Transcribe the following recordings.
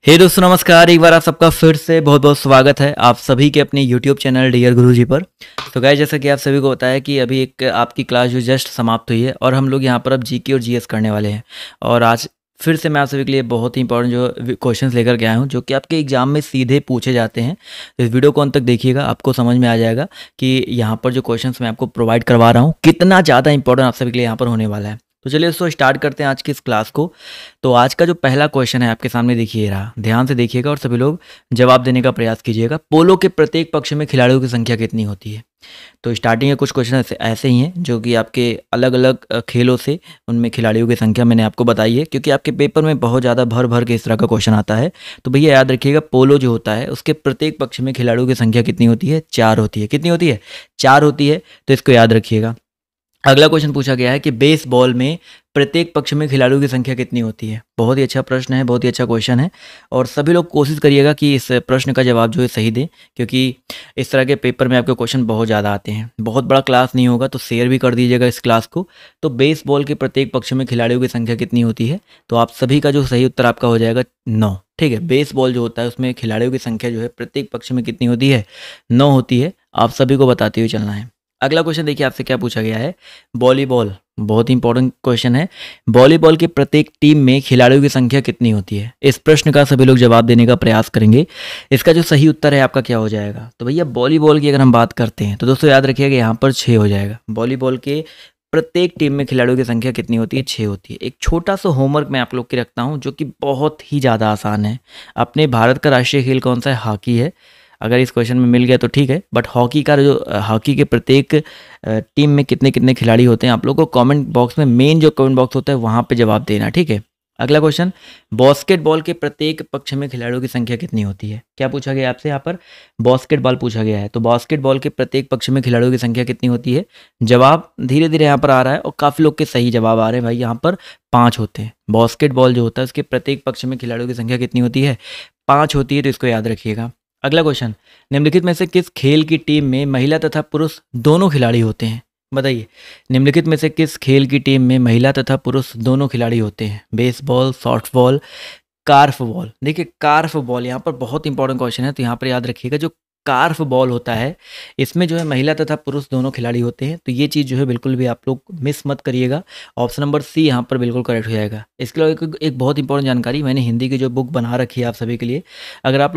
हे दोस्तों नमस्कार। एक बार आप सबका फिर से बहुत बहुत स्वागत है आप सभी के अपने यूट्यूब चैनल डियर गुरुजी पर। तो गाइस, जैसा कि आप सभी को पता है कि अभी एक आपकी क्लास जो जस्ट समाप्त हुई है और हम लोग यहाँ पर अब जीके और जीएस करने वाले हैं। और आज फिर से मैं आप सभी के लिए बहुत ही इंपॉर्टेंट जो क्वेश्चंस लेकर के आया हूँ, जो कि आपके एग्जाम में सीधे पूछे जाते हैं। तो इस वीडियो को अंत तक देखिएगा, आपको समझ में आ जाएगा कि यहाँ पर जो क्वेश्चंस मैं आपको प्रोवाइड करवा रहा हूँ कितना ज़्यादा इंपॉर्टेंट आप सभी के लिए यहाँ पर होने वाला है। तो चलिए दोस्तों स्टार्ट करते हैं आज की इस क्लास को। तो आज का जो पहला क्वेश्चन है आपके सामने देखिए रहा, ध्यान से देखिएगा और सभी लोग जवाब देने का प्रयास कीजिएगा। पोलो के प्रत्येक पक्ष में खिलाड़ियों की संख्या कितनी होती है? तो स्टार्टिंग के कुछ क्वेश्चन ऐसे ही हैं जो कि आपके अलग अलग खेलों से उनमें खिलाड़ियों की संख्या मैंने आपको बताई है, क्योंकि आपके पेपर में बहुत ज़्यादा भर भर के इस तरह का क्वेश्चन आता है। तो भैया याद रखिएगा, पोलो जो होता है उसके प्रत्येक पक्ष में खिलाड़ियों की संख्या कितनी होती है? 4 होती है। कितनी होती है? 4 होती है। तो इसको याद रखिएगा। अगला क्वेश्चन पूछा गया है कि बेसबॉल में प्रत्येक पक्ष में खिलाड़ियों की संख्या कितनी होती है? बहुत ही अच्छा प्रश्न है, बहुत ही अच्छा क्वेश्चन है। और सभी लोग कोशिश करिएगा कि इस प्रश्न का जवाब जो है सही दें, क्योंकि इस तरह के पेपर में आपके क्वेश्चन बहुत ज़्यादा आते हैं। बहुत बड़ा क्लास नहीं होगा तो शेयर भी कर दीजिएगा इस क्लास को। तो बेसबॉल के प्रत्येक पक्ष में खिलाड़ियों की संख्या कितनी होती है? तो आप सभी का जो सही उत्तर आपका हो जाएगा 9। ठीक है, बेसबॉल जो होता है उसमें खिलाड़ियों की संख्या जो है प्रत्येक पक्ष में कितनी होती है? 9 होती है। आप सभी को बताते हुए चलना है। अगला क्वेश्चन देखिए आपसे क्या पूछा गया है। वॉलीबॉल, बहुत इंपॉर्टेंट क्वेश्चन है। वॉलीबॉल के प्रत्येक टीम में खिलाड़ियों की संख्या कितनी होती है? इस प्रश्न का सभी लोग जवाब देने का प्रयास करेंगे। इसका जो सही उत्तर है आपका क्या हो जाएगा? तो भैया वॉलीबॉल की अगर हम बात करते हैं तो दोस्तों याद रखिएगा यहाँ पर 6 हो जाएगा। वॉलीबॉल के प्रत्येक टीम में खिलाड़ियों की संख्या कितनी होती है? 6 होती है। एक छोटा सा होमवर्क मैं आप लोग के रखता हूँ जो कि बहुत ही ज़्यादा आसान है। अपने भारत का राष्ट्रीय खेल कौन सा है? हॉकी है। अगर इस क्वेश्चन में मिल गया तो ठीक है, बट हॉकी का जो हॉकी के प्रत्येक टीम में कितने कितने खिलाड़ी होते हैं, आप लोगों को कमेंट बॉक्स में, मेन जो कमेंट बॉक्स होता है वहाँ पे जवाब देना, ठीक है। अगला क्वेश्चन, बास्केटबॉल के प्रत्येक पक्ष में खिलाड़ियों की संख्या कितनी होती है? क्या पूछा गया आपसे यहाँ पर? बास्केटबॉल पूछा गया है। तो बास्केटबॉल के प्रत्येक पक्ष में खिलाड़ियों की संख्या कितनी होती है? जवाब धीरे धीरे यहाँ पर आ रहा है और काफ़ी लोग के सही जवाब आ रहे हैं भाई। यहाँ पर 5 होते हैं। बास्केटबॉल जो होता है उसके प्रत्येक पक्ष में खिलाड़ियों की संख्या कितनी होती है? 5 होती है। तो इसको याद रखिएगा। अगला क्वेश्चन, निम्नलिखित में से किस खेल की टीम में महिला तथा पुरुष दोनों खिलाड़ी होते हैं? बताइए, निम्नलिखित में से किस खेल की टीम में महिला तथा पुरुष दोनों खिलाड़ी होते हैं? Baseball, softball, korfball. देखिए कार्फ बॉल यहाँ पर बहुत इंपॉर्टेंट क्वेश्चन है, तो यहाँ पर याद रखिएगा जो कार्फ बॉल होता है इसमें जो है महिला तथा पुरुष दोनों खिलाड़ी होते हैं। तो ये चीज़ जो है बिल्कुल भी आप लोग मिस मत करिएगा। ऑप्शन नंबर सी यहाँ पर बिल्कुल करेक्ट हो जाएगा। इसके अलावा एक बहुत इंपॉर्टेंट जानकारी, मैंने हिंदी की जो बुक बना रखी है आप सभी के लिए, अगर आप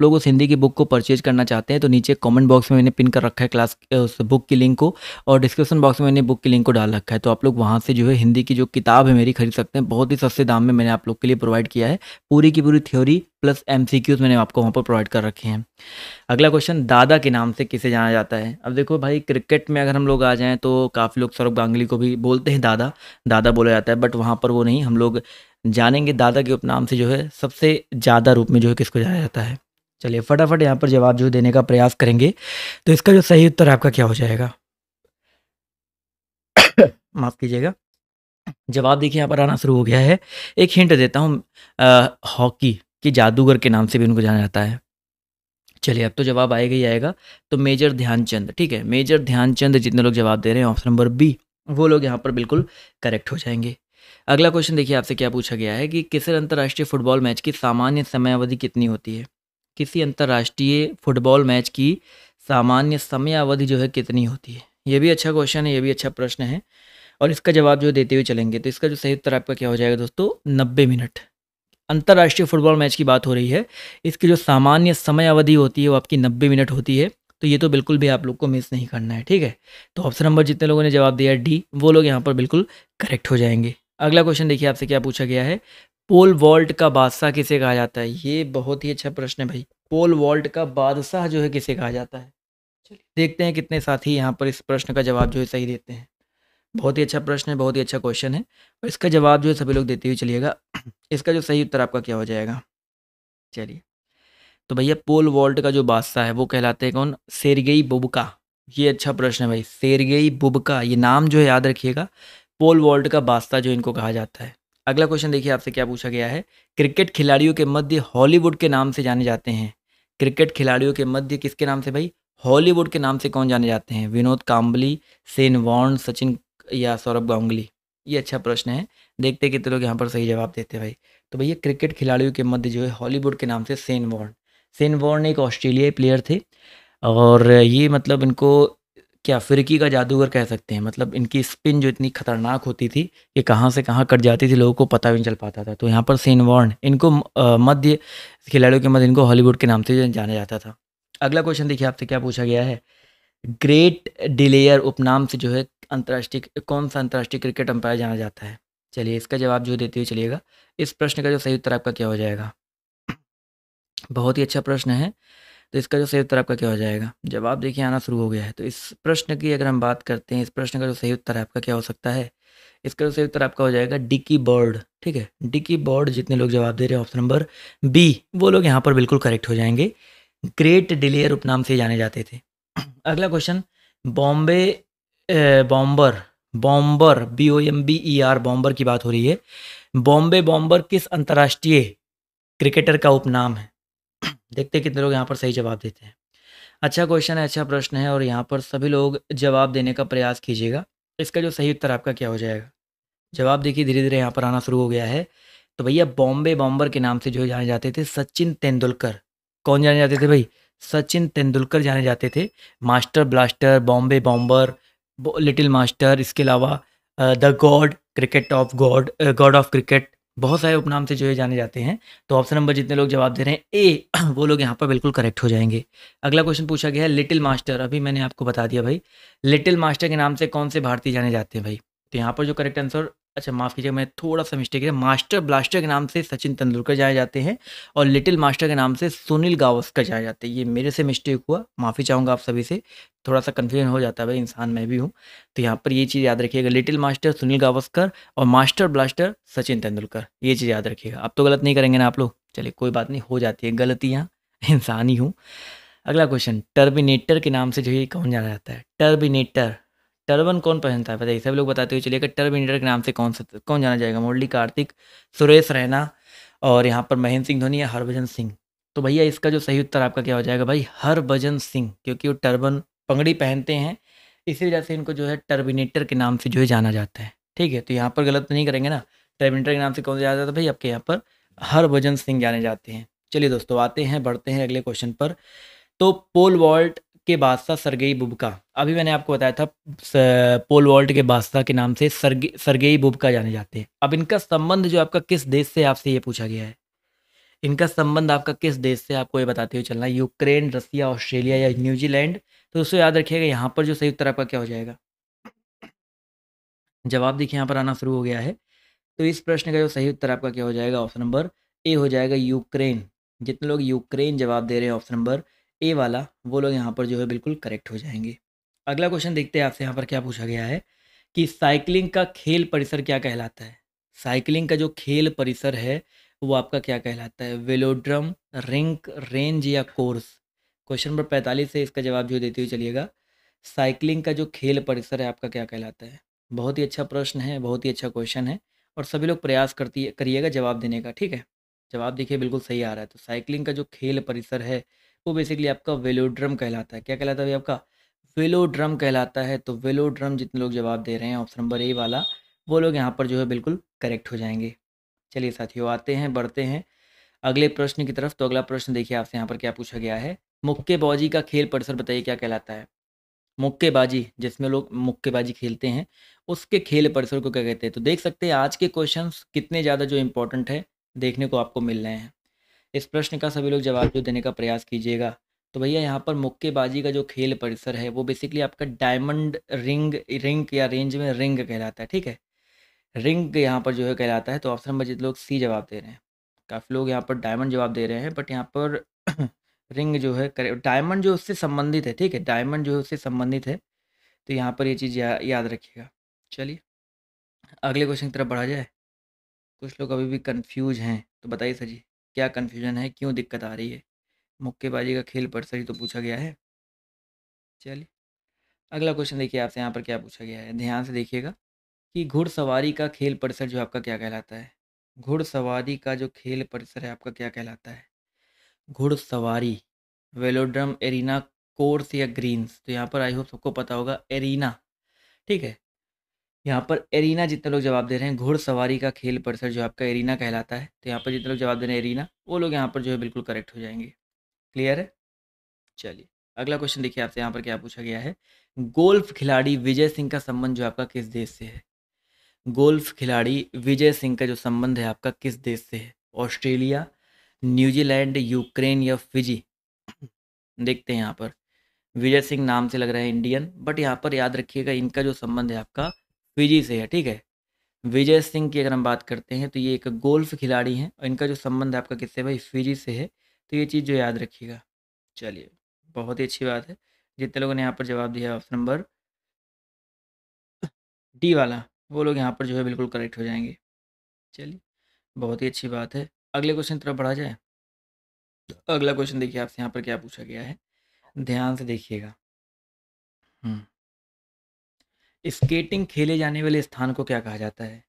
लोग उस हिंदी की बुक को परचेज करना चाहते हैं तो नीचे कमेंट बॉक्स में मैंने पिन कर रखा है क्लास उस बुक की लिंक को, और डिस्क्रिप्शन बॉक्स में मैंने बुक की लिंक को डाल रखा है। तो आप लोग वहाँ से जो है हिंदी की जो किताब है मेरी खरीद सकते हैं। बहुत ही सस्ते दाम में मैंने आप लोग के लिए प्रोवाइड किया है। पूरी की पूरी थ्योरी प्लस एमसीक्यूज मैंने आपको वहाँ पर प्रोवाइड कर रखे हैं। अगला क्वेश्चन, दादा के नाम से किसे जाना जाता है? अब देखो भाई, क्रिकेट में अगर हम लोग आ जाएं तो काफ़ी लोग सौरव गांगुली को भी बोलते हैं दादा, दादा बोला जाता है, बट वहाँ पर वो नहीं। हम लोग जानेंगे दादा के उपनाम से जो है सबसे ज़्यादा रूप में जो है किसको जाना जाता है। चलिए फटाफट यहाँ पर जवाब जो देने का प्रयास करेंगे। तो इसका जो सही उत्तर आपका क्या हो जाएगा? माफ़ कीजिएगा। जवाब देखिए यहाँ पर आना शुरू हो गया है। एक हिंट देता हूँ, हॉकी के जादूगर के नाम से भी उनको जाना जाता है। चलिए अब तो जवाब आएगा ही आएगा। तो मेजर ध्यानचंद, ठीक है, मेजर ध्यानचंद जितने लोग जवाब दे रहे हैं ऑप्शन नंबर बी, वो लोग यहाँ पर बिल्कुल करेक्ट हो जाएंगे। अगला क्वेश्चन देखिए आपसे क्या पूछा गया है कि किसी अंतर्राष्ट्रीय फुटबॉल मैच की सामान्य समयावधि कितनी होती है? किसी अंतर्राष्ट्रीय फुटबॉल मैच की सामान्य समयावधि जो है कितनी होती है? ये भी अच्छा क्वेश्चन है, ये भी अच्छा प्रश्न है, और इसका जवाब जो देते हुए चलेंगे। तो इसका जो सही उत्तर आपका क्या हो जाएगा दोस्तों? 90 मिनट। अंतर्राष्ट्रीय फुटबॉल मैच की बात हो रही है, इसकी जो सामान्य समय अवधि होती है वो आपकी 90 मिनट होती है। तो ये तो बिल्कुल भी आप लोग को मिस नहीं करना है, ठीक है। तो ऑप्शन नंबर जितने लोगों ने जवाब दिया डी, वो लोग यहाँ पर बिल्कुल करेक्ट हो जाएंगे। अगला क्वेश्चन देखिए आपसे क्या पूछा गया है। पोल वॉल्ट का बादशाह किसे कहा जाता है? ये बहुत ही अच्छा प्रश्न है भाई। पोल वॉल्ट का बादशाह जो है किसे कहा जाता है? चलिए देखते हैं कितने साथी यहाँ पर इस प्रश्न का जवाब जो है सही देते हैं। बहुत ही अच्छा प्रश्न है, बहुत ही अच्छा क्वेश्चन है, और इसका जवाब जो है सभी लोग देते हुए चलिएगा। इसका जो सही उत्तर आपका क्या हो जाएगा? चलिए, तो भैया पोल वॉल्ट का जो बादशाह है वो कहलाते हैं कौन? Sergei Bubka. ये अच्छा प्रश्न है भाई, सेर्गेई बुबका, ये नाम जो है याद रखिएगा। पोल वॉल्ट का बादशाह जो इनको कहा जाता है। अगला क्वेश्चन देखिए आपसे क्या पूछा गया है। क्रिकेट खिलाड़ियों के मध्य हॉलीवुड के नाम से जाने जाते हैं। क्रिकेट खिलाड़ियों के मध्य किसके नाम से भाई? हॉलीवुड के नाम से कौन जाने जाते हैं? विनोद कांबली, शेन वॉर्न, सचिन या सौरभ गांगुली? ये अच्छा प्रश्न है। देखते हैं कितने लोग यहाँ पर सही जवाब देते हैं भाई। तो भैया क्रिकेट खिलाड़ियों के मध्य जो है हॉलीवुड के नाम से शेन वॉर्न एक ऑस्ट्रेलियाई प्लेयर थे। और ये मतलब इनको क्या फिरकी का जादूगर कह सकते हैं। मतलब इनकी स्पिन जो इतनी खतरनाक होती थी कि कहाँ से कहाँ कट जाती थी, लोगों को पता भी नहीं चल पाता था। तो यहाँ पर शेन वॉर्न इनको मध्य खिलाड़ियों के मध्य इनको हॉलीवुड के नाम से जाना जाता था। अगला क्वेश्चन देखिए आपसे क्या पूछा गया है। ग्रेट डिलेयर उपनाम से जो है अंतर्राष्ट्रीय कौन सा अंतर्राष्ट्रीय क्रिकेट अंपायर जाना जाता है। चलिए इसका जवाब जो देते हुए चलिएगा। इस प्रश्न का जो सही उत्तर आपका क्या हो जाएगा। बहुत ही अच्छा प्रश्न है। तो इसका जो सही उत्तर आपका क्या हो जाएगा। जवाब देखिए आना शुरू हो गया है। तो इस प्रश्न की अगर हम बात करते हैं, इस प्रश्न का जो सही उत्तर है आपका क्या हो सकता है। इसका जो सही उत्तर आपका हो जाएगा डिकी बर्ड। ठीक है, डिकी बर्ड। जितने लोग जवाब दे रहे हैं ऑप्शन नंबर बी, वो लोग यहाँ पर बिल्कुल करेक्ट हो जाएंगे। ग्रेट डिलेयर उपनाम से जाने जाते थे। अगला question. Bombay bomber, bomber BOMBER bomber की बात हो रही है। बॉम्बे बॉम्बर किस अंतर्राष्ट्रीय क्रिकेटर का उपनाम है। देखते हैं कितने लोग यहाँ पर सही जवाब देते हैं। अच्छा क्वेश्चन है, अच्छा प्रश्न है, और यहाँ पर सभी लोग जवाब देने का प्रयास कीजिएगा। इसका जो सही उत्तर आपका क्या हो जाएगा। जवाब देखिए धीरे धीरे यहाँ पर आना शुरू हो गया है। तो भैया बॉम्बे बॉम्बर के नाम से जो जाने जाते थे सचिन तेंदुलकर। कौन जाने जाते थे भाई। सचिन तेंदुलकर जाने जाते थे। Master blaster, Bombay bomber, little master, इसके अलावा the God, cricket of God, God of cricket, बहुत सारे उपनाम से जो है जाने जाते हैं। तो ऑप्शन नंबर जितने लोग जवाब दे रहे हैं ए वो लोग यहाँ पर बिल्कुल करेक्ट हो जाएंगे। अगला क्वेश्चन पूछा गया है लिटिल मास्टर। अभी मैंने आपको बता दिया भाई, लिटिल मास्टर के नाम से कौन से भारतीय जाने जाते हैं भाई। तो यहाँ पर जो करेक्ट आंसर, अच्छा माफ़ कीजिएगा मैं थोड़ा सा मिस्टेक है, मास्टर ब्लास्टर के नाम से सचिन तेंदुलकर जाए जाते हैं और लिटिल मास्टर के नाम से सुनील गावस्कर जाए जाते हैं। ये मेरे से मिस्टेक हुआ, माफ़ी चाहूँगा आप सभी से। थोड़ा सा कन्फ्यूजन हो जाता है भाई, इंसान मैं भी हूँ। तो यहाँ पर ये चीज़ याद रखिएगा, लिटिल मास्टर सुनील गावस्कर और मास्टर ब्लास्टर सचिन तेंदुलकर, ये चीज़ याद रखिएगा। अब तो गलत नहीं करेंगे ना आप लोग। चलिए कोई बात नहीं, हो जाती है गलतियाँ, इंसान ही हूँ। अगला क्वेश्चन। टर्मिनेटर के नाम से जो ये कौन जाना जाता है। टर्मिनेटर, टर्बन कौन पहनता है बताइए, सब लोग बताते हुए चलिएगा। टर्मिनेटर के नाम से कौन जाना जाएगा। मुरली कार्तिक, सुरेश रैना, और यहाँ पर महेंद्र सिंह धोनी या हरभजन सिंह। तो भैया इसका जो सही उत्तर आपका क्या हो जाएगा भाई, हरभजन सिंह, क्योंकि वो टर्बन पगड़ी पहनते हैं, इसी वजह से इनको जो है टर्मिनेटर के नाम से जो है जाना जाता है। ठीक है, तो यहाँ पर गलत नहीं करेंगे ना। टर्मिनेटर के नाम से कौन जाना जाता है भाई, आपके यहाँ पर हरभजन सिंह जाने जाते हैं। चलिए दोस्तों आते हैं, बढ़ते हैं अगले क्वेश्चन पर। तो पोल वॉल्ट के बादशाह सरगेई बुबका, अभी मैंने आपको बताया था पोल वॉल्ट के बादशाह के नाम से सरगेई बुबका जाने जाते हैं। अब इनका संबंध जो आपका किस देश से, आपसे ये पूछा गया है। इनका संबंध आपका किस देश से, आपको ये बताते हुए चलना है। यूक्रेन, रसिया, ऑस्ट्रेलिया या न्यूजीलैंड। तो दोस्तों याद रखिएगा यहाँ पर जो सही उत्तर आपका क्या हो जाएगा। जवाब देखिए यहाँ पर आना शुरू हो गया है। तो इस प्रश्न का जो सही उत्तर आपका क्या हो जाएगा, ऑप्शन नंबर ए हो जाएगा, यूक्रेन। जितने लोग यूक्रेन जवाब दे रहे हैं ऑप्शन नंबर ए वाला, वो लोग यहाँ पर जो है बिल्कुल करेक्ट हो जाएंगे। अगला क्वेश्चन देखते हैं आपसे यहाँ पर क्या पूछा गया है कि साइकिलिंग का खेल परिसर क्या कहलाता है। साइकिलिंग का जो खेल परिसर है वो आपका क्या कहलाता है। वेलोड्रम, रिंक, रेंज या कोर्स। क्वेश्चन नंबर 45 से इसका जवाब जो देते हुए चलिएगा। साइकिलिंग का जो खेल परिसर है आपका क्या कहलाता है। बहुत ही अच्छा प्रश्न है, बहुत ही अच्छा क्वेश्चन है, और सभी लोग प्रयास करती करिएगा जवाब देने का। ठीक है, जवाब देखिए बिल्कुल सही आ रहा है। तो साइकिलिंग का जो खेल परिसर है वो बेसिकली आपका वेलोड्रम कहलाता है। क्या कहलाता है भाई आपका, वेलोड्रम कहलाता है। तो वेलोड्रम जितने लोग जवाब दे रहे हैं ऑप्शन नंबर ए वाला, वो लोग यहाँ पर जो है बिल्कुल करेक्ट हो जाएंगे। चलिए साथियों आते हैं, बढ़ते हैं अगले प्रश्न की तरफ। तो अगला प्रश्न देखिए आपसे यहाँ पर क्या पूछा गया है। मुक्केबाजी का खेल परिसर बताइए क्या कहलाता है। मुक्केबाजी, जिसमें लोग मुक्केबाजी खेलते हैं, उसके खेल परिसर को क्या कहते हैं। तो देख सकते हैं आज के क्वेश्चंस कितने ज़्यादा जो इम्पोर्टेंट है देखने को आपको मिल रहे हैं। इस प्रश्न का सभी लोग जवाब जो देने का प्रयास कीजिएगा। तो भैया यहाँ पर मुक्केबाजी का जो खेल परिसर है वो बेसिकली आपका डायमंड रिंग, रिंग या रेंज में रिंग कहलाता है। ठीक है, रिंग यहाँ पर जो है कहलाता है। तो ऑप्शन नंबर जितने लोग सी जवाब दे रहे हैं, काफ़ी लोग यहाँ पर डायमंड जवाब दे रहे हैं, बट यहाँ पर रिंग जो है डायमंड जो उससे संबंधित है। ठीक है, डायमंड जो है उससे संबंधित है। तो यहाँ पर ये चीज़ याद रखिएगा। चलिए अगले क्वेश्चन की तरफ बढ़ा जाए। कुछ लोग अभी भी कंफ्यूज हैं, तो बताइए सर जी क्या कंफ्यूजन है, क्यों दिक्कत आ रही है। मुक्केबाजी का खेल परिसर ही तो पूछा गया है। चलिए अगला क्वेश्चन देखिए आपसे यहाँ पर क्या पूछा गया है, ध्यान से देखिएगा कि घुड़सवारी का खेल परिसर जो आपका क्या कहलाता है। घुड़सवारी का जो खेल परिसर है आपका क्या कहलाता है। घुड़सवारी, वेलोड्रम, एरिना, कोर्स या ग्रीन्स। तो यहाँ पर आई होप सबको पता होगा एरिना। ठीक है, यहाँ पर एरीना जितने लोग जवाब दे रहे हैं, घुड़सवारी का खेल परिसर जो आपका एरीना कहलाता है, तो यहाँ पर जितने लोग जवाब दे रहे हैं एरीना, वो लोग यहाँ पर जो है बिल्कुल करेक्ट हो जाएंगे। क्लियर है? चलिए अगला क्वेश्चन देखिए आपसे यहाँ पर क्या पूछा गया है। गोल्फ खिलाड़ी विजय सिंह का संबंध जो आपका किस देश से है? गोल्फ खिलाड़ी विजय सिंह का जो संबंध है आपका किस देश से है? ऑस्ट्रेलिया, न्यूजीलैंड, यूक्रेन या फिजी? देखते हैं यहाँ पर। विजय सिंह नाम से लग रहा है इंडियन, बट यहाँ पर याद रखिएगा इनका जो संबंध है आपका फिजी से है। ठीक है, विजय सिंह की अगर हम बात करते हैं तो ये एक गोल्फ खिलाड़ी हैं और इनका जो संबंध है आपका किससे भाई? फिजी से है। तो ये चीज़ जो याद रखिएगा। चलिए बहुत ही अच्छी बात है। जितने लोगों ने यहाँ पर जवाब दिया ऑप्शन नंबर डी वाला, वो लोग यहाँ पर जो है बिल्कुल करेक्ट हो जाएंगे। चलिए बहुत ही अच्छी बात है। अगले क्वेश्चन तरफ बढ़ा जाए। अगला क्वेश्चन देखिए आपसे यहाँ पर क्या पूछा गया है, ध्यान से देखिएगा। स्केटिंग खेले जाने वाले स्थान को क्या कहा जाता है?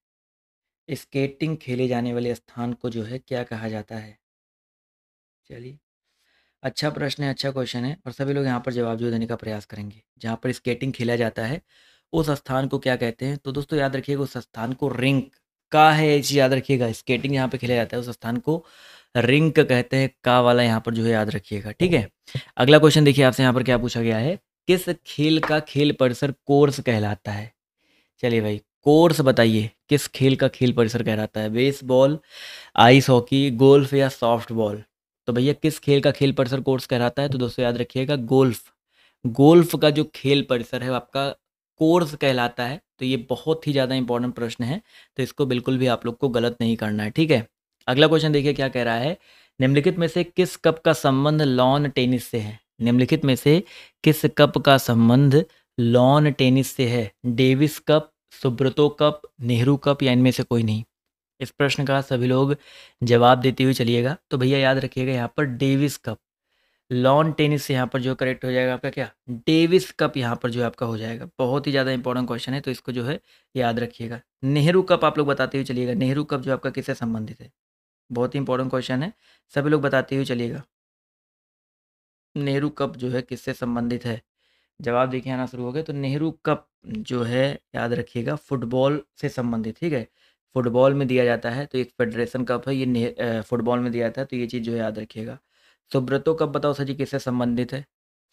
स्केटिंग खेले जाने वाले स्थान को जो है क्या कहा जाता है? चलिए अच्छा प्रश्न है, अच्छा क्वेश्चन है और सभी लोग यहाँ पर जवाब जो देने का प्रयास करेंगे। जहाँ पर स्केटिंग खेला जाता है उस स्थान को क्या कहते हैं? तो दोस्तों याद रखिएगा उस स्थान को रिंक का है, ये चीज़ याद रखिएगा। स्केटिंग यहाँ पे खेला जाता है उस स्थान को रिंक कहते हैं, का वाला यहाँ पर जो है याद रखिएगा। ठीक है, अगला क्वेश्चन देखिए आपसे यहाँ पर क्या पूछा गया है। किस खेल का खेल परिसर कोर्स कहलाता है? चलिए भाई कोर्स बताइए, किस खेल का खेल परिसर कहलाता है? बेसबॉल, आइस हॉकी, गोल्फ या सॉफ्ट बॉल? तो भैया किस खेल का खेल परिसर कोर्स कहलाता है? तो दोस्तों याद रखिएगा गोल्फ। गोल्फ का जो खेल परिसर है वो आपका कोर्स कहलाता है। तो ये बहुत ही ज़्यादा इंपॉर्टेंट प्रश्न है, तो इसको बिल्कुल भी आप लोग को गलत नहीं करना है। ठीक है, अगला क्वेश्चन देखिए क्या कह रहा है। निम्नलिखित में से किस कप का संबंध लॉन टेनिस से है? निम्नलिखित में से किस कप का संबंध लॉन टेनिस से है? Davis Cup, Subroto Cup, Nehru Cup या इनमें से कोई नहीं? इस प्रश्न का सभी लोग जवाब देते हुए चलिएगा। तो भैया याद रखिएगा यहाँ पर डेविस कप, लॉन टेनिस से यहाँ पर जो करेक्ट हो जाएगा आपका क्या? डेविस कप यहाँ पर जो है आपका हो जाएगा। बहुत ही ज़्यादा इंपॉर्टेंट क्वेश्चन है, तो इसको जो है याद रखिएगा। नेहरू कप आप लोग बताते हुए चलिएगा। नेहरू कप जो आपका किससे संबंधित है? बहुत ही इंपॉर्टेंट क्वेश्चन है, सभी लोग बताते हुए चलिएगा। नेहरू कप जो है किससे संबंधित है? जवाब देखिए आना शुरू हो गए। तो नेहरू कप जो है याद रखिएगा फुटबॉल से संबंधित। ठीक है, फुटबॉल में दिया जाता है, तो एक फेडरेशन कप है ये, फुटबॉल में दिया जाता है, तो ये चीज़ जो है याद रखिएगा। सुब्रतो कप बताओ सर जी किससे संबंधित है?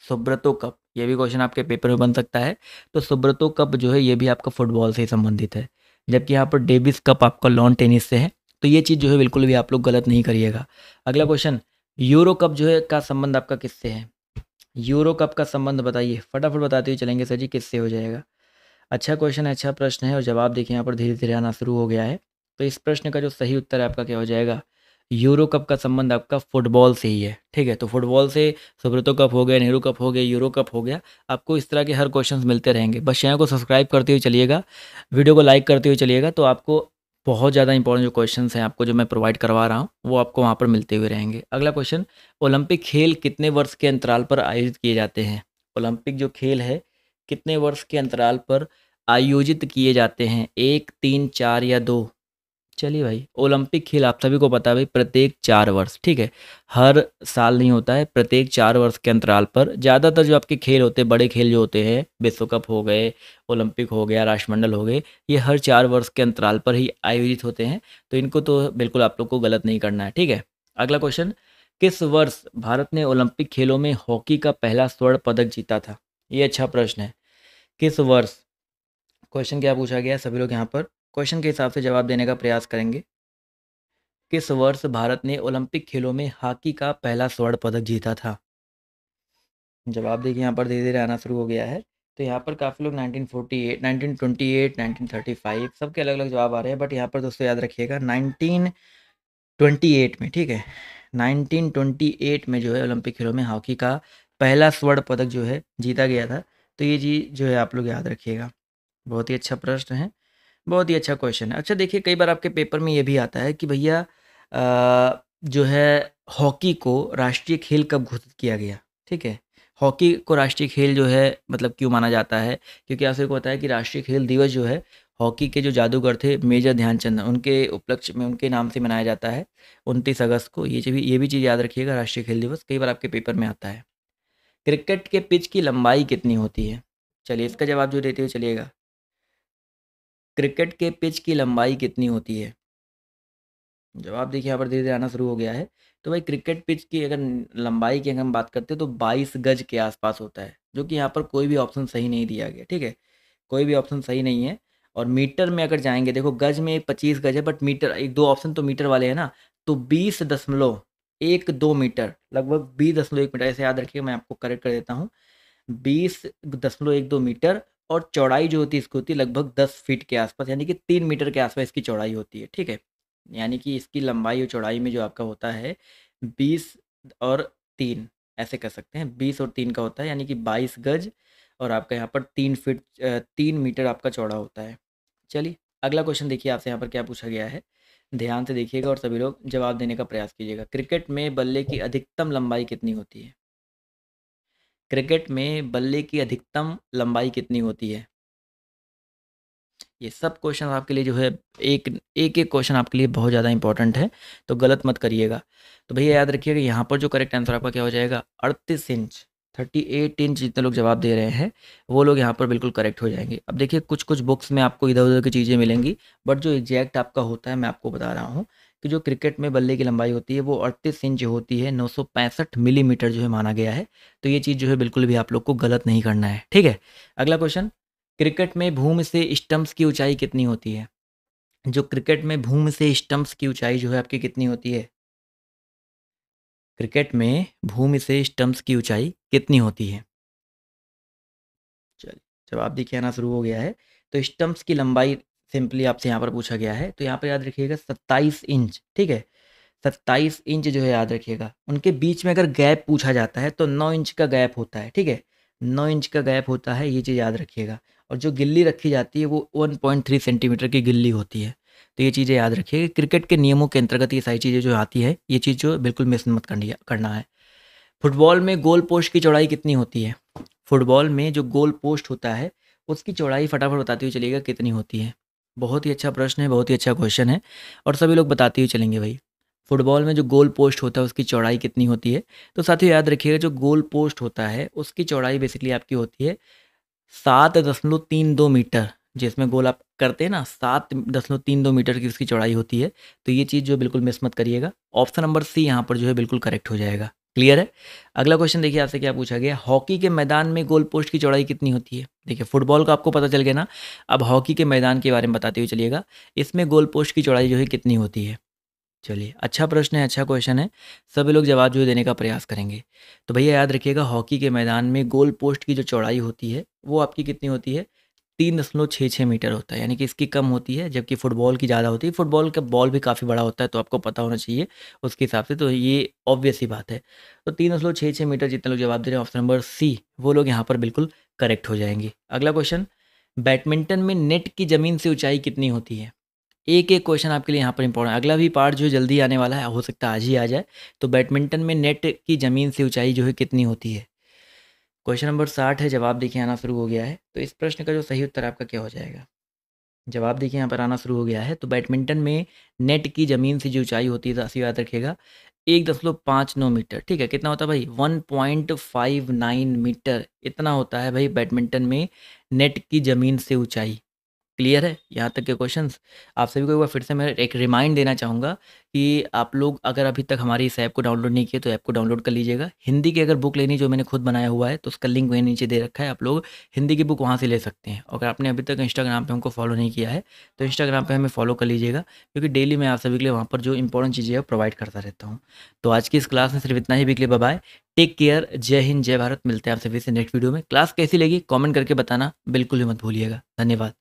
सुब्रतो कप, ये भी क्वेश्चन आपके पेपर में बन सकता है। तो सुब्रतो कप जो है ये भी आपका फुटबॉल से ही संबंधित है, जबकि यहाँ पर डेविस कप आपका लॉन टेनिस से है। तो ये चीज़ जो है बिल्कुल भी आप लोग गलत नहीं करिएगा। अगला क्वेश्चन, यूरो कप जो है का संबंध आपका किससे है? यूरो कप का संबंध बताइए, फटाफट बताते हुए चलेंगे सर जी किससे हो जाएगा। अच्छा क्वेश्चन है, अच्छा प्रश्न है और जवाब देखिए यहाँ पर धीरे धीरे आना शुरू हो गया है। तो इस प्रश्न का जो सही उत्तर है आपका क्या हो जाएगा? यूरो कप का संबंध आपका फुटबॉल से ही है। ठीक है, तो फुटबॉल से सुब्रतो कप हो गया, नेहरू कप हो गया, यूरो कप हो गया। आपको इस तरह के हर क्वेश्चंस मिलते रहेंगे। बस चैनल को सब्सक्राइब करते हुए चलिएगा, वीडियो को लाइक करते हुए चलिएगा, तो आपको बहुत ज़्यादा इंपॉर्टेंट जो क्वेश्चंस हैं आपको जो मैं प्रोवाइड करवा रहा हूँ वो आपको वहाँ पर मिलते हुए रहेंगे। अगला क्वेश्चन, ओलंपिक खेल कितने वर्ष के अंतराल पर आयोजित किए जाते हैं? ओलंपिक जो खेल है कितने वर्ष के अंतराल पर आयोजित किए जाते हैं? 1, 3, 4 या 2? चलिए भाई, ओलंपिक खेल आप सभी को पता है भाई प्रत्येक 4 वर्ष। ठीक है, हर साल नहीं होता है, प्रत्येक 4 वर्ष के अंतराल पर ज़्यादातर जो आपके खेल होते हैं, बड़े खेल जो होते हैं, विश्व कप हो गए, ओलंपिक हो गया, राष्ट्रमंडल हो गए, ये हर 4 वर्ष के अंतराल पर ही आयोजित होते हैं। तो इनको तो बिल्कुल आप लोग को गलत नहीं करना है। ठीक है, अगला क्वेश्चन, किस वर्ष भारत ने ओलंपिक खेलों में हॉकी का पहला स्वर्ण पदक जीता था? ये अच्छा प्रश्न है। किस वर्ष, क्वेश्चन क्या पूछा गया है, सभी लोग यहाँ पर क्वेश्चन के हिसाब से जवाब देने का प्रयास करेंगे। किस वर्ष भारत ने ओलंपिक खेलों में हॉकी का पहला स्वर्ण पदक जीता था? जवाब देखिए यहाँ पर धीरे धीरे आना शुरू हो गया है। तो यहाँ पर काफ़ी लोग 1948, 1928, 1935 सबके अलग अलग जवाब आ रहे हैं, बट यहाँ पर दोस्तों याद रखिएगा 1928 में। ठीक है, 1928 में जो है ओलंपिक खेलों में हॉकी का पहला स्वर्ण पदक जो है जीता गया था। तो ये चीज़ जो है आप लोग याद रखिएगा। बहुत ही अच्छा प्रश्न है, बहुत ही अच्छा क्वेश्चन है। अच्छा देखिए कई बार आपके पेपर में ये भी आता है कि भैया जो है हॉकी को राष्ट्रीय खेल कब घोषित किया गया? ठीक है, हॉकी को राष्ट्रीय खेल जो है मतलब क्यों माना जाता है? क्योंकि आप सबको पता है कि राष्ट्रीय खेल दिवस जो है हॉकी के जो जादूगर थे मेजर ध्यानचंद, उनके उपलक्ष्य में उनके नाम से मनाया जाता है 29 अगस्त को। ये भी चीज़ याद रखिएगा, राष्ट्रीय खेल दिवस कई बार आपके पेपर में आता है। क्रिकेट के पिच की लंबाई कितनी होती है? चलिए इसका जवाब जो देते हुए चलिएगा। क्रिकेट के पिच की लंबाई कितनी होती है? जवाब देखिए यहाँ पर धीरे धीरे आना शुरू हो गया है। तो भाई क्रिकेट पिच की अगर लंबाई की अगर हम बात करते हैं तो 22 गज के आसपास होता है, जो कि यहाँ पर कोई भी ऑप्शन सही नहीं दिया गया। ठीक है, कोई भी ऑप्शन सही नहीं है। और मीटर में अगर जाएंगे, देखो गज में 25 गज है, बट मीटर एक दो ऑप्शन तो मीटर वाले हैं ना, तो 20.12 मीटर, लगभग 20.1 मीटर, ऐसे याद रखिए, मैं आपको करेक्ट कर देता हूँ। 20.12 मीटर। और चौड़ाई जो होती है इसकी होती है लगभग 10 फीट के आसपास, यानी कि 3 मीटर के आसपास इसकी चौड़ाई होती है। ठीक है, यानी कि इसकी लंबाई और चौड़ाई में जो आपका होता है 20 और 3, ऐसे कर सकते हैं, 20 और 3 का होता है, यानी कि 22 गज। और आपका यहाँ पर 3 फीट 3 मीटर आपका चौड़ा होता है। चलिए अगला क्वेश्चन देखिए, आपसे यहाँ पर क्या पूछा गया है, ध्यान से देखिएगा और सभी लोग जवाब देने का प्रयास कीजिएगा। क्रिकेट में बल्ले की अधिकतम लंबाई कितनी होती है? क्रिकेट में बल्ले की अधिकतम लंबाई कितनी होती है? ये सब क्वेश्चन आपके लिए जो है, एक एक एक क्वेश्चन आपके लिए बहुत ज़्यादा इंपॉर्टेंट है, तो गलत मत करिएगा। तो भैया याद रखिएगा यहाँ पर जो करेक्ट आंसर आपका क्या हो जाएगा, 38 इंच, 38 इंच जितने लोग जवाब दे रहे हैं वो लोग यहाँ पर बिल्कुल करेक्ट हो जाएंगे। अब देखिए कुछ कुछ बुक्स में आपको इधर उधर की चीज़ें मिलेंगी, बट जो एग्जैक्ट आपका होता है मैं आपको बता रहा हूँ कि जो क्रिकेट में बल्ले की लंबाई होती है वो 38 इंच होती है, 965 मिलीमीटर जो है माना गया है। तो ये चीज़ जो है बिल्कुल भी आप लोग को गलत नहीं करना है। ठीक है, अगला क्वेश्चन, क्रिकेट में भूमि से स्टंप्स की ऊंचाई कितनी होती है? जो क्रिकेट में भूमि से स्टंप्स की ऊंचाई जो है आपकी कितनी होती है? क्रिकेट में भूमि से स्टंप्स की ऊंचाई कितनी होती है? चलिए जवाब देखिए आना शुरू हो गया है। तो स्टंप्स की लंबाई सिंपली आपसे यहाँ पर पूछा गया है, तो यहाँ पर याद रखिएगा 27 इंच। ठीक है, 27 इंच जो है याद रखिएगा। उनके बीच में अगर गैप पूछा जाता है तो 9 इंच का गैप होता है। ठीक है, 9 इंच का गैप होता है, ये चीज़ याद रखिएगा। और जो गिल्ली रखी जाती है वो 1.3 सेंटीमीटर की गिल्ली होती है। तो ये चीज़ें याद रखिएगा। क्रिकेट के नियमों के अंतर्गत ये सारी चीज़ें जो आती है, ये चीज़ जो बिल्कुल मिस मत करना है। फुटबॉल में गोल पोस्ट की चौड़ाई कितनी होती है? फुटबॉल में जो गोल पोस्ट होता है उसकी चौड़ाई फटाफट बताते हुए चलिएगा कितनी होती है। बहुत ही अच्छा प्रश्न है, बहुत ही अच्छा क्वेश्चन है, और सभी लोग बताते हुए चलेंगे भाई। फुटबॉल में जो गोल पोस्ट होता है उसकी चौड़ाई कितनी होती है? तो साथियों याद रखिएगा, जो गोल पोस्ट होता है उसकी चौड़ाई बेसिकली आपकी होती है 7.32 मीटर। जिसमें गोल आप करते हैं ना, 7.32 मीटर की उसकी चौड़ाई होती है। तो ये चीज़ जो बिल्कुल मिस मत करिएगा। ऑप्शन नंबर सी यहाँ पर जो है बिल्कुल करेक्ट हो जाएगा। क्लियर है? अगला क्वेश्चन देखिए आपसे क्या पूछा गया, हॉकी के मैदान में गोल पोस्ट की चौड़ाई कितनी होती है? देखिए फुटबॉल का आपको पता चल गया ना, अब हॉकी के मैदान के बारे में बताते हुए चलिएगा, इसमें गोल पोस्ट की चौड़ाई जो है कितनी होती है? चलिए अच्छा प्रश्न है, अच्छा क्वेश्चन है, सभी लोग जवाब जो है देने का प्रयास करेंगे। तो भैया याद रखिएगा, हॉकी के मैदान में गोल पोस्ट की जो चौड़ाई होती है वो आपकी कितनी होती है? 3.66 मीटर होता है, यानी कि इसकी कम होती है, जबकि फुटबॉल की ज़्यादा होती है। फुटबॉल का बॉल भी काफ़ी बड़ा होता है, तो आपको पता होना चाहिए उसके हिसाब से, तो ये ऑब्वियस ही बात है। तो 3.66 मीटर जितने लोग जवाब दे रहे हैं ऑप्शन नंबर सी, वो लोग यहाँ पर बिल्कुल करेक्ट हो जाएंगे। अगला क्वेश्चन, बैडमिंटन में नेट की ज़मीन से ऊंचाई कितनी होती है? एक एक क्वेश्चन आपके लिए यहाँ पर इंपॉर्टेंट, अगला भी पार्ट जो जल्दी आने वाला है, हो सकता है आज ही आ जाए। तो बैडमिंटन में नेट की ज़मीन से ऊंचाई जो है कितनी होती है? क्वेश्चन नंबर 60 है, जवाब देखिए आना शुरू हो गया है। तो इस प्रश्न का जो सही उत्तर आपका क्या हो जाएगा? जवाब देखिए यहाँ पर आना शुरू हो गया है। तो बैडमिंटन में नेट की ज़मीन से जो ऊंचाई होती है, तो याद रखिएगा 1.59 मीटर। ठीक है, कितना होता है भाई? 1.59 मीटर, इतना होता है भाई बैडमिंटन में नेट की ज़मीन से ऊंचाई। क्लियर है यहाँ तक के क्वेश्चंस? आप सभी को एक बार फिर से मैं एक रिमाइंड देना चाहूँगा कि आप लोग अगर अभी तक हमारी इस ऐप को डाउनलोड नहीं किए तो ऐप को डाउनलोड कर लीजिएगा। हिंदी की अगर बुक लेनी जो मैंने खुद बनाया हुआ है तो उसका लिंक वहीं नीचे दे रखा है, आप लोग हिंदी की बुक वहाँ से ले सकते हैं। अगर आपने अभी तक इंस्टाग्राम पे हमको फॉलो नहीं किया है तो इंस्टाग्राम पे हमें फॉलो कर लीजिएगा, क्योंकि डेली मैं आप सभी के लिए वहाँ पर जो इंपॉर्टेंट चीज़ें है प्रोवाइड करता रहता हूँ। तो आज की इस क्लास में सिर्फ इतना ही। बिकले बाय, टेक केयर, जय हिंद जय भारत। मिलते हैं आप सभी से नेक्स्ट वीडियो में। क्लास कैसी लगी कॉमेंट करके बताना बिल्कुल भी मत भूलिएगा। धन्यवाद।